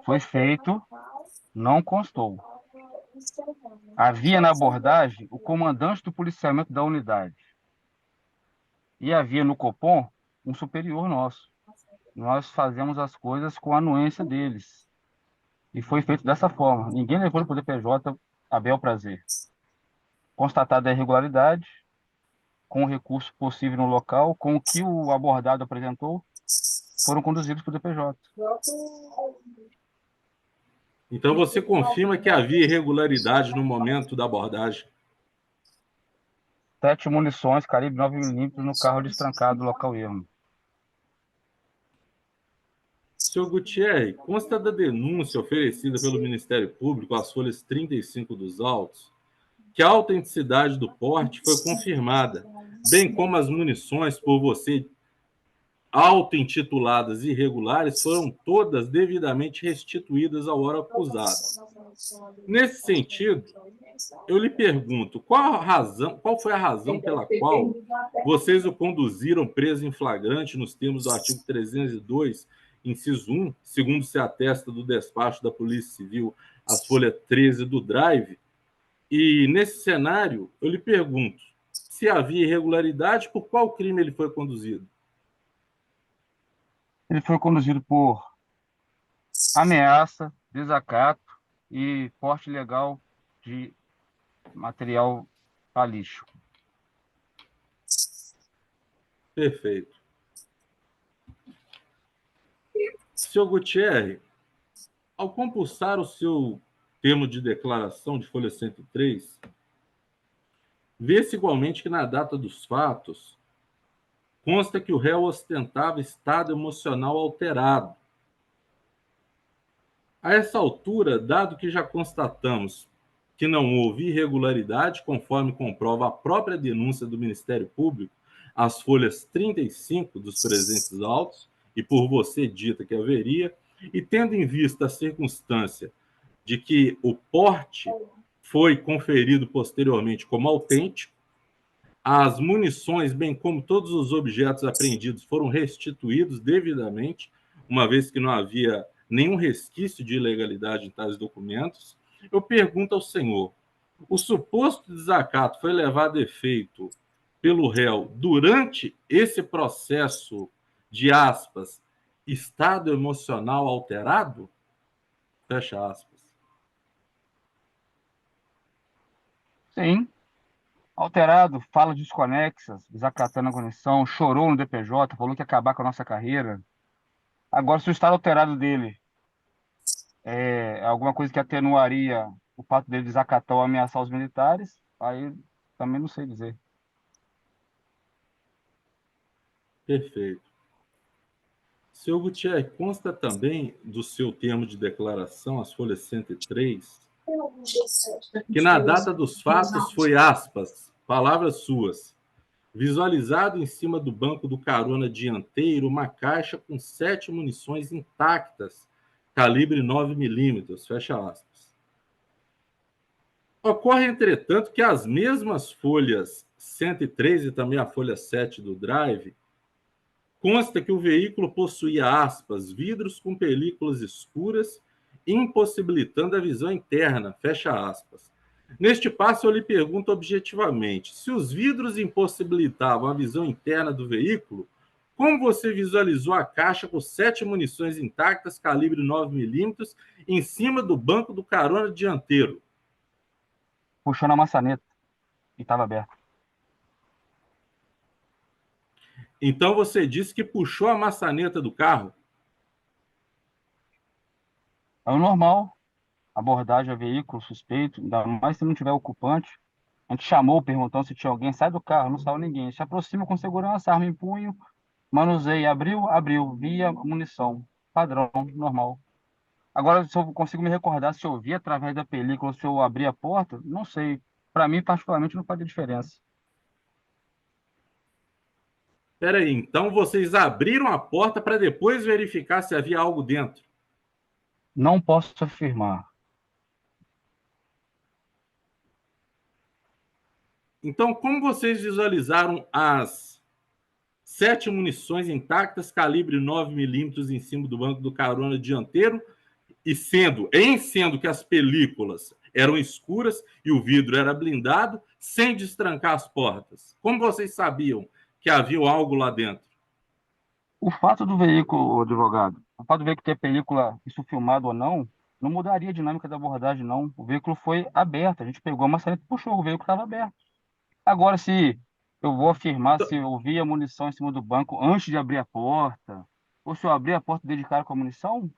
Foi feito, não constou. Havia na abordagem o comandante do policiamento da unidade. E havia no Copom um superior nosso. Nós fazemos as coisas com a anuência deles. E foi feito dessa forma. Ninguém levou para o DPJ a bel prazer. Constatada a irregularidade, com o recurso possível no local, com o que o abordado apresentou, foram conduzidos para o DPJ. Então você confirma que havia irregularidade no momento da abordagem? 7 munições, calibre 9mm, no carro destrancado do local ermo. Senhor Gutierrez, consta da denúncia oferecida pelo Ministério Público, às folhas 35 dos autos, que a autenticidade do porte foi confirmada, bem como as munições por você auto-intituladas irregulares foram todas devidamente restituídas ao órgão acusado. Nesse sentido, eu lhe pergunto, qual foi a razão pela qual vocês o conduziram preso em flagrante nos termos do artigo 302, inciso 1, segundo se atesta do despacho da Polícia Civil, as folha 13 do Drive? E nesse cenário, eu lhe pergunto, se havia irregularidade, por qual crime ele foi conduzido? Ele foi conduzido por ameaça, desacato e porte ilegal de material balístico. Perfeito. Senhor Gutierrez, ao compulsar o seu termo de declaração de folha 103, vê-se igualmente que na data dos fatos consta que o réu ostentava estado emocional alterado. A essa altura, dado que já constatamos que não houve irregularidade, conforme comprova a própria denúncia do Ministério Público, as folhas 35 dos presentes autos, e por você dita que haveria, e tendo em vista a circunstância de que o porte foi conferido posteriormente como autêntico, as munições, bem como todos os objetos apreendidos, foram restituídos devidamente, uma vez que não havia nenhum resquício de ilegalidade em tais documentos. Eu pergunto ao senhor: o suposto desacato foi levado a efeito pelo réu durante esse processo de aspas, estado emocional alterado? Fecha aspas. Sim. Alterado, fala desconexas, desacatando a conexão, chorou no DPJ, falou que ia acabar com a nossa carreira. Agora, se o estado alterado dele é alguma coisa que atenuaria o fato dele desacatar ou ameaçar os militares, aí também não sei dizer. Perfeito. Senhor Gutierrez, consta também do seu termo de declaração, as folhas 103, que na data dos fatos foi, aspas, palavras suas, visualizado em cima do banco do carona dianteiro uma caixa com 7 munições intactas, calibre 9mm, fecha aspas. Ocorre, entretanto, que as mesmas folhas 103 e também a folha 7 do drive consta que o veículo possuía, aspas, vidros com películas escuras, impossibilitando a visão interna, fecha aspas. Neste passo, eu lhe pergunto objetivamente: se os vidros impossibilitavam a visão interna do veículo, como você visualizou a caixa com 7 munições intactas, calibre 9mm, em cima do banco do carona dianteiro? Puxou na maçaneta e estava aberto. Então você disse que puxou a maçaneta do carro? É o normal, abordagem a veículo suspeito, ainda mais se não tiver ocupante. A gente chamou, perguntando se tinha alguém, sai do carro, não saiu ninguém. Se aproxima com segurança, arma em punho, manuseia, abriu, via munição. Padrão, normal. Agora, se eu consigo me recordar se eu vi através da película, se eu abri a porta, não sei. Para mim, particularmente, não faz diferença. Peraí, então vocês abriram a porta para depois verificar se havia algo dentro? Não posso afirmar. Então, como vocês visualizaram as 7 munições intactas, calibre 9mm, em cima do banco do carona dianteiro, e sendo que as películas eram escuras e o vidro era blindado, sem destrancar as portas? Como vocês sabiam que havia algo lá dentro? O fato do veículo, advogado, o fato do veículo ter película, isso filmado ou não, não mudaria a dinâmica da abordagem, não. O veículo foi aberto, a gente pegou a maçaneta e puxou, o veículo estava aberto. Agora, se eu vou afirmar se eu vi a munição em cima do banco antes de abrir a porta, ou se eu abri a porta e dei de cara com a munição,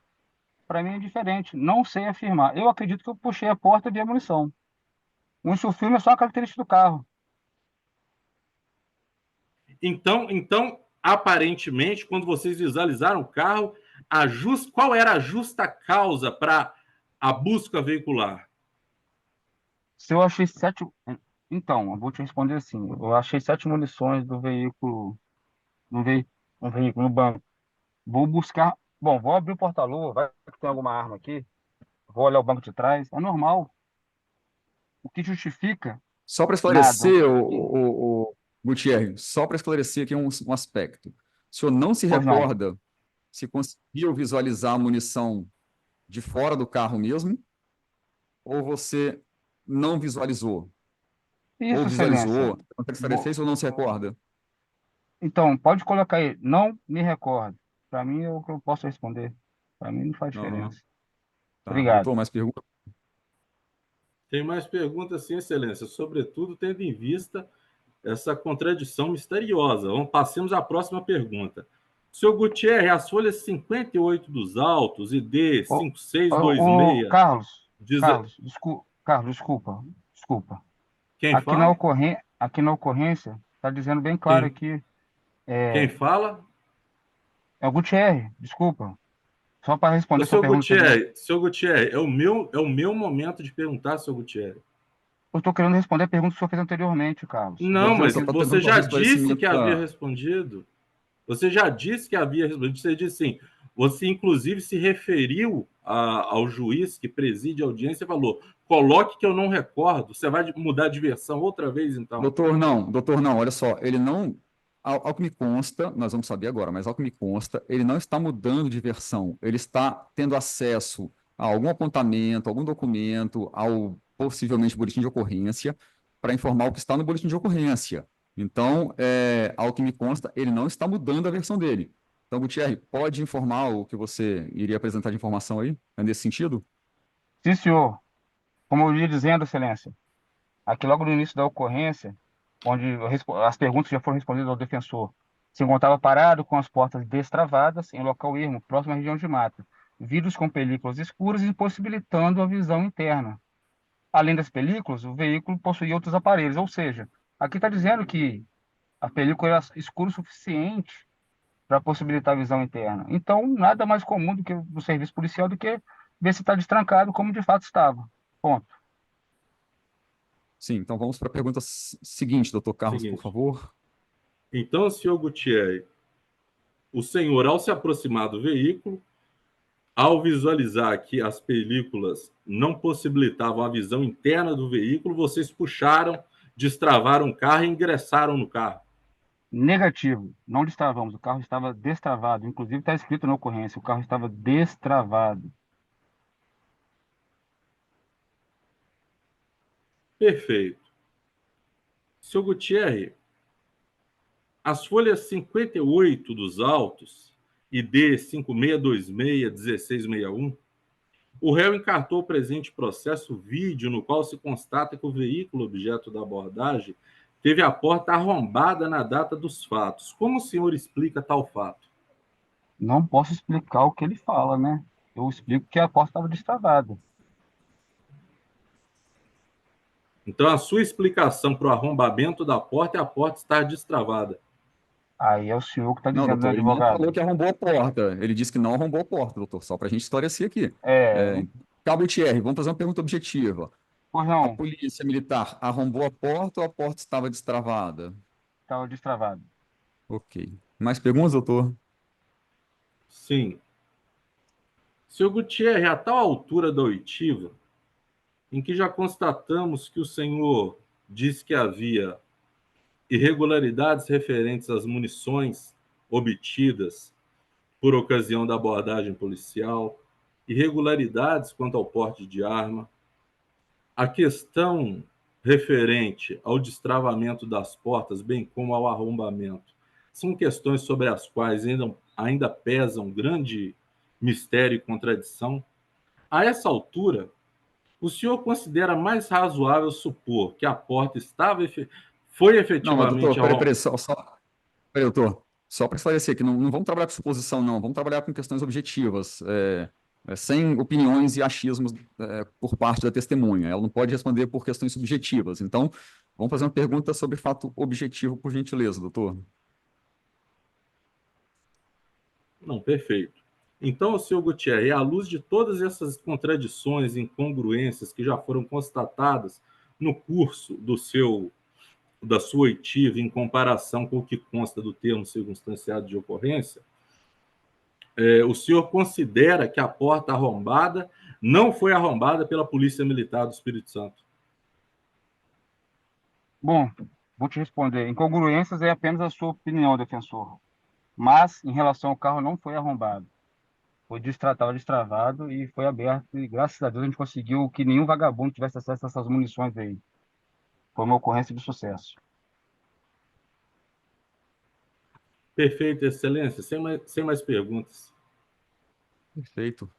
para mim é diferente. Não sei afirmar. Eu acredito que eu puxei a porta e vi a munição. O filme é só a característica do carro. Então, aparentemente, quando vocês visualizaram o carro, qual era a justa causa para a busca veicular? Se eu achei 7. Então, eu vou te responder assim. Eu achei 7 munições do veículo, no veículo, no banco. Vou buscar. Bom, vou abrir o porta-luva, vai que tem alguma arma aqui. Vou olhar o banco de trás. É normal. O que justifica? Só para Nada. esclarecer, o Gutierrez, só para esclarecer aqui um aspecto. O senhor não se Pois não. recorda se conseguiu visualizar a munição de fora do carro mesmo, ou você não visualizou? Ou Isso, excelência. visualizou? Consegue esclarecer isso ou não se recorda? Então, pode colocar aí. Não me recordo. Para mim é o que eu posso responder. Para mim não faz Aham. diferença. Tá, Obrigado. doutor, mais perguntas? Tem mais perguntas, sim, excelência, sobretudo tendo em vista essa contradição misteriosa. Passemos à próxima pergunta. Senhor Gutierrez, as folhas 58 dos autos e D Ô, 5626 Carlos, diz. Carlos, desculpa. Quem fala? Aqui na ocorrência está dizendo bem claro Quem, aqui, quem fala? é o Gutierrez, desculpa. Só para responder sua Senhor pergunta anterior. Gutierrez, é o meu momento de perguntar, senhor Gutierrez. Eu estou querendo responder a pergunta que o senhor fez anteriormente, Carlos. Eu tô Não, dizendo mas Só que está você pedindo o já disse esclarecimento que havia da... respondido. Você já disse que havia respondido. Você disse assim. Você, inclusive, se referiu ao juiz que preside a audiência e falou: coloque que eu não recordo. Você vai mudar de versão outra vez, então? Doutor, não, olha só, ele não, ao que me consta, nós vamos saber agora, mas ao que me consta, ele não está mudando de versão, ele está tendo acesso a algum apontamento, algum documento, ao possivelmente boletim de ocorrência, para informar o que está no boletim de ocorrência. Então, ao que me consta, ele não está mudando a versão dele. Então, Gutierrez, pode informar o que você iria apresentar de informação aí? É nesse sentido? sim, senhor. Como eu ia dizendo, excelência, aqui logo no início da ocorrência, onde as perguntas já foram respondidas ao defensor, se encontrava parado com as portas destravadas em local ermo, próximo à região de mata, vidros com películas escuras impossibilitando a visão interna. Além das películas, o veículo possuía outros aparelhos, ou seja, aqui está dizendo que a película era escura o suficiente para possibilitar a visão interna. Então, nada mais comum do que no serviço policial do que ver se está destrancado, como de fato estava. Ponto. Sim, então vamos para a pergunta seguinte, doutor Carlos, por Seguinte. favor. Então, senhor Gutierrez, o senhor, ao se aproximar do veículo, ao visualizar que as películas não possibilitavam a visão interna do veículo, vocês puxaram, destravaram o carro e ingressaram no carro. Negativo. Não destravamos. O carro estava destravado. Inclusive, está escrito na ocorrência: o carro estava destravado. Perfeito. Senhor Gutierrez, as folhas 58 dos autos e D 5626-1661, o réu encartou o presente processo vídeo no qual se constata que o veículo objeto da abordagem teve a porta arrombada na data dos fatos. Como o senhor explica tal fato? Não posso explicar o que ele fala, né? Eu explico que a porta estava destravada. Então, a sua explicação para o arrombamento da porta é a porta estar destravada. Aí é o senhor que está Não, dizendo, né, doutor, ele não advogado? falou que arrombou a porta. Ele disse que não arrombou a porta, doutor, só para a gente esclarecer aqui. É, Cabo Thierry, vamos fazer uma pergunta objetiva. pois A não, polícia militar arrombou a porta ou a porta estava destravada? estava destravado. Ok. Mais perguntas, doutor? Sim. Senhor Gutierrez, a tal altura da oitiva, em que já constatamos que o senhor disse que havia irregularidades referentes às munições obtidas por ocasião da abordagem policial, irregularidades quanto ao porte de arma, a questão referente ao destravamento das portas, bem como ao arrombamento, são questões sobre as quais ainda pesam grande mistério e contradição. A essa altura, o senhor considera mais razoável supor que a porta foi Não, mas doutor, efetivamente peraí, peraí, doutor, só para esclarecer aqui, não vamos trabalhar com suposição, não, vamos trabalhar com questões objetivas, sem opiniões e achismos por parte da testemunha. Ela não pode responder por questões subjetivas. Então, vamos fazer uma pergunta sobre fato objetivo, por gentileza, doutor. Não, perfeito. Então, senhor Gutierrez, à luz de todas essas contradições e incongruências que já foram constatadas no curso da sua oitiva em comparação com o que consta do termo circunstanciado de ocorrência, o senhor considera que a porta arrombada não foi arrombada pela Polícia Militar do Espírito Santo? Bom, vou te responder. Incongruências é apenas a sua opinião, defensor. Mas, em relação ao carro, não foi arrombado. Estava destravado e foi aberto. E, graças a Deus, a gente conseguiu que nenhum vagabundo tivesse acesso a essas munições aí. Foi uma ocorrência de sucesso. Perfeito, excelência. Sem mais perguntas. Perfeito.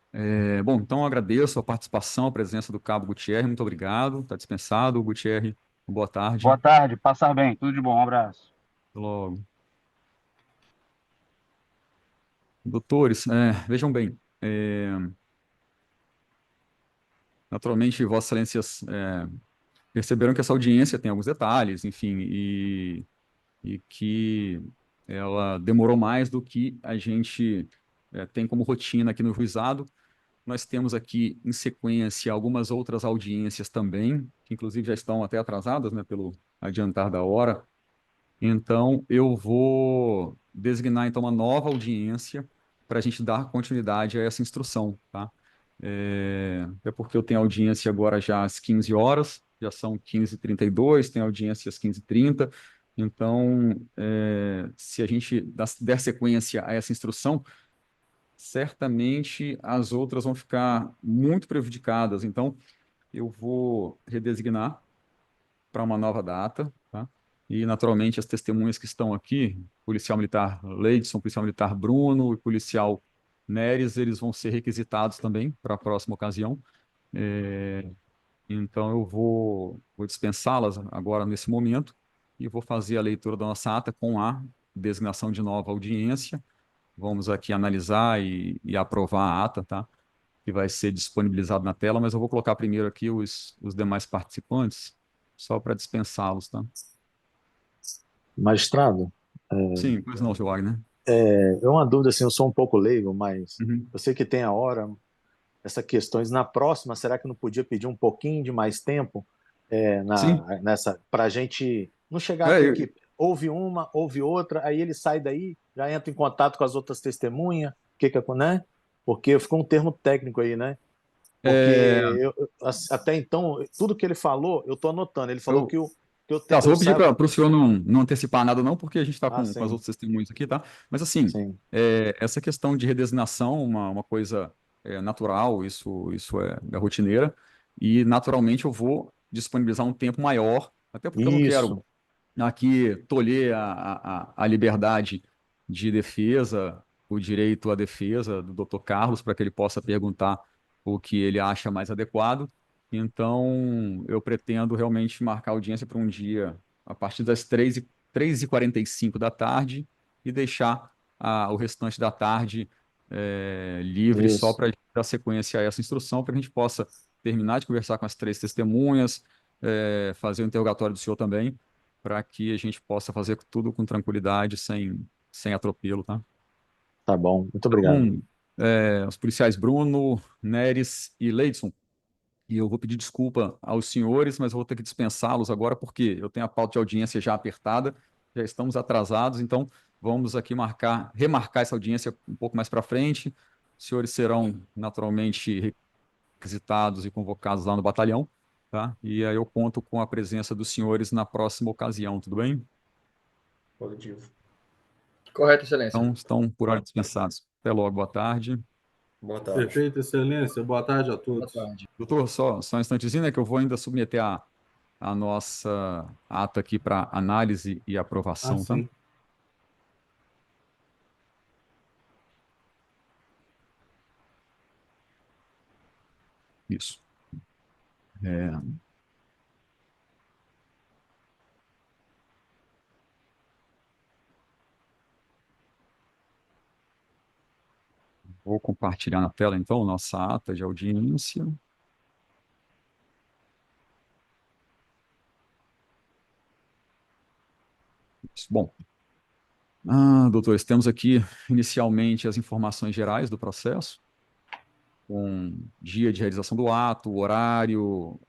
Bom, então eu agradeço a participação, a presença do Cabo Gutierrez, muito obrigado, está dispensado. Gutierrez, boa tarde. Boa tarde, passar bem. Tudo de bom. Um abraço. Até logo. Doutores, vejam bem, naturalmente, Vossas Excelências perceberam que essa audiência tem alguns detalhes, enfim, e que ela demorou mais do que a gente tem como rotina aqui no juizado. Nós temos aqui, em sequência, algumas outras audiências também, que inclusive já estão até atrasadas, né, pelo adiantar da hora. Então, eu vou designar, então, uma nova audiência para a gente dar continuidade a essa instrução, tá? Até porque eu tenho audiência agora já às 15 horas, já são 15h32, tem audiência às 15h30. Então, se a gente der sequência a essa instrução, certamente as outras vão ficar muito prejudicadas. Então, eu vou redesignar para uma nova data, tá? E, naturalmente, as testemunhas que estão aqui, policial militar Leidson, policial militar Bruno e policial Neres, eles vão ser requisitados também para a próxima ocasião. Então, eu vou dispensá-las agora nesse momento e vou fazer a leitura da nossa ata com a designação de nova audiência. Vamos aqui analisar e aprovar a ata, tá? Que vai ser disponibilizado na tela, mas eu vou colocar primeiro aqui os demais participantes, só para dispensá-los, tá? Magistrado, Sim, pois não, seu Wagner. é uma dúvida, assim, eu sou um pouco leigo, mas Uhum. eu sei que tem a hora, essas questões. Na próxima, será que não podia pedir um pouquinho de mais tempo Sim, nessa, para a gente não chegar a é, ter eu- que houve uma, houve outra, aí ele sai daí, já entra em contato com as outras testemunhas, né? Porque ficou um termo técnico aí, né? Porque é, até então, tudo que ele falou, eu estou anotando. Ele falou eu, que tá, só eu vou pedir saio. para o senhor não antecipar nada, não, porque a gente está Ah, com as sim, outras testemunhas aqui, tá? Mas, assim, sim. essa questão de redesignação, uma coisa natural, isso é rotineira, e, naturalmente, eu vou disponibilizar um tempo maior, até porque eu não quero Isso, aqui tolher a liberdade de defesa, o direito à defesa do Dr. Carlos, para que ele possa perguntar o que ele acha mais adequado. Então, eu pretendo realmente marcar audiência para um dia a partir das 3h45 da tarde e deixar o restante da tarde livre só isso. para dar sequência a essa instrução, para que a gente possa terminar de conversar com as três testemunhas, fazer o interrogatório do senhor também, para que a gente possa fazer tudo com tranquilidade, sem atropelo, tá? Tá bom, muito obrigado. Então, os policiais Bruno, Neres e Leidson, e eu vou pedir desculpa aos senhores, mas eu vou ter que dispensá-los agora, porque eu tenho a pauta de audiência já apertada, já estamos atrasados, então vamos aqui remarcar essa audiência um pouco mais para frente. Os senhores serão naturalmente requisitados e convocados lá no batalhão, tá? E aí eu conto com a presença dos senhores na próxima ocasião, tudo bem? Positivo. Correto, excelência. Então, estão por hora dispensados. Até logo, boa tarde. Boa tarde. Perfeito, excelência. Boa tarde a Boa todos. tarde. Doutor, só um instantezinho, né, que eu vou ainda submeter a nossa ata aqui para análise e aprovação, tá? Assim. Isso. É, vou compartilhar na tela, então, nossa ata de audiência. Isso. Bom, doutores, temos aqui inicialmente as informações gerais do processo, com dia de realização do ato, o horário,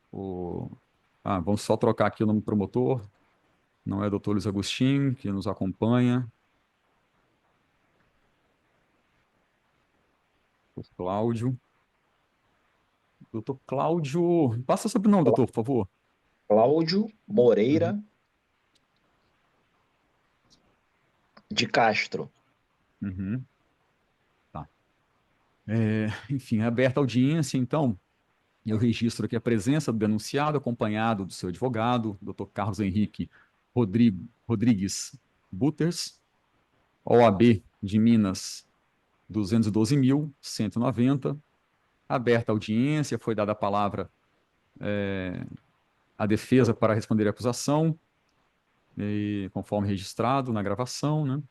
vamos só trocar aqui o nome do promotor, não é doutor Luiz Agostinho, que nos acompanha, o Cláudio. Doutor Cláudio, passa o sobrenome, doutor, por favor. Cláudio Uhum. Moreira de Castro. Uhum. Tá. Enfim, é aberta a audiência, então, eu registro aqui a presença do denunciado, acompanhado do seu advogado, doutor Carlos Henrique Rodrigues Buters, OAB de Minas 212.190. Aberta a audiência, foi dada a palavra à defesa para responder à acusação, e conforme registrado na gravação, né?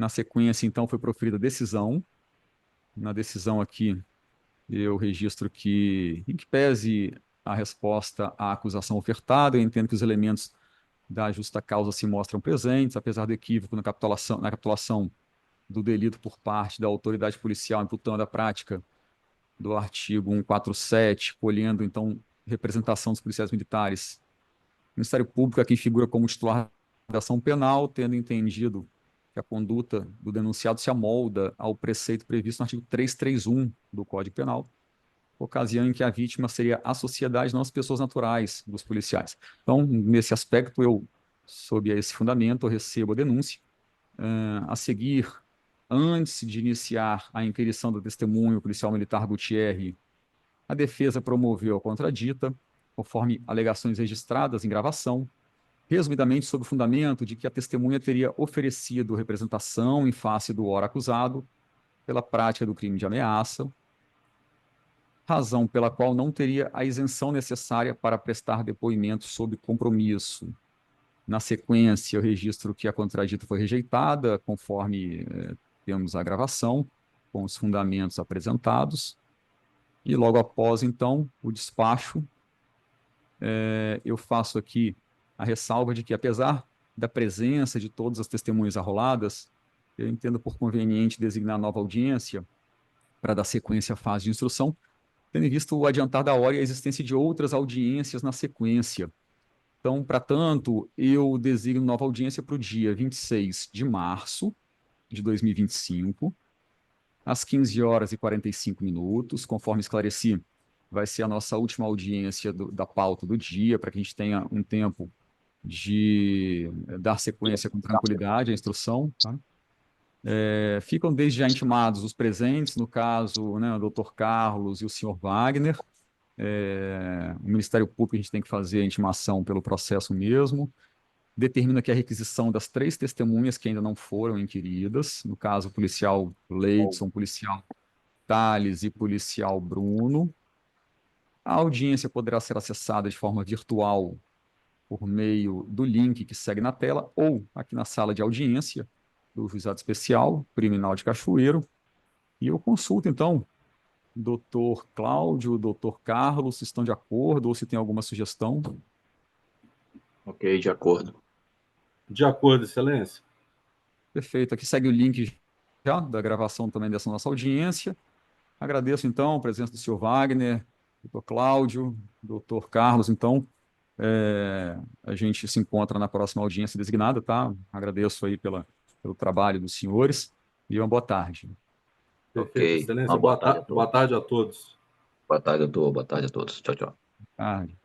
Na sequência, então, foi proferida a decisão. Na decisão aqui, eu registro que, em que pese a resposta à acusação ofertada, eu entendo que os elementos da justa causa se mostram presentes, apesar do equívoco na capitulação do delito por parte da autoridade policial, imputando a prática do artigo 147, colhendo, então, representação dos policiais militares. O Ministério Público é quem figura como titular da ação penal, tendo entendido que a conduta do denunciado se amolda ao preceito previsto no artigo 331 do Código Penal, ocasião em que a vítima seria a sociedade, não as pessoas naturais dos policiais. Então, nesse aspecto, eu, sob esse fundamento, eu recebo a denúncia. A seguir, antes de iniciar a inquirição do testemunho policial militar Gutierre, a defesa promoveu a contradita, conforme alegações registradas em gravação, resumidamente sob o fundamento de que a testemunha teria oferecido representação em face do ora acusado pela prática do crime de ameaça, razão pela qual não teria a isenção necessária para prestar depoimento sob compromisso. Na sequência, eu registro que a contradita foi rejeitada, conforme temos a gravação, com os fundamentos apresentados. E logo após, então, o despacho, eu faço aqui a ressalva de que, apesar da presença de todas as testemunhas arroladas, eu entendo por conveniente designar nova audiência para dar sequência à fase de instrução, tendo em vista o adiantar da hora e a existência de outras audiências na sequência. Então, para tanto, eu designo nova audiência para o dia 26 de março de 2025, às 15 horas e 45 minutos, conforme esclareci, vai ser a nossa última audiência da pauta do dia, para que a gente tenha um tempo de dar sequência com tranquilidade à instrução. Tá? Ficam desde já intimados os presentes, no caso, né, o Dr. Carlos e o senhor Wagner. O Ministério Público, a gente tem que fazer a intimação pelo processo mesmo. Determina que a requisição das 3 testemunhas que ainda não foram inquiridas, no caso, o policial Leidson, policial Thales e policial Bruno. A audiência poderá ser acessada de forma virtual por meio do link que segue na tela ou aqui na sala de audiência do Juizado Especial Criminal de Cachoeiro. E eu consulto, então, doutor Cláudio, doutor Carlos, se estão de acordo ou se tem alguma sugestão. Ok, de acordo. De acordo, Excelência. Perfeito. Aqui segue o link já da gravação também dessa nossa audiência. Agradeço, então, a presença do senhor Wagner, doutor Cláudio, doutor Carlos. Então, a gente se encontra na próxima audiência designada, tá? Agradeço aí pelo trabalho dos senhores e uma boa tarde. Perfeito, Ok. Excelência. Boa tarde a todos. Boa tarde a todos. Boa tarde, doutor. Boa tarde a todos. Tchau, tchau. Boa tarde.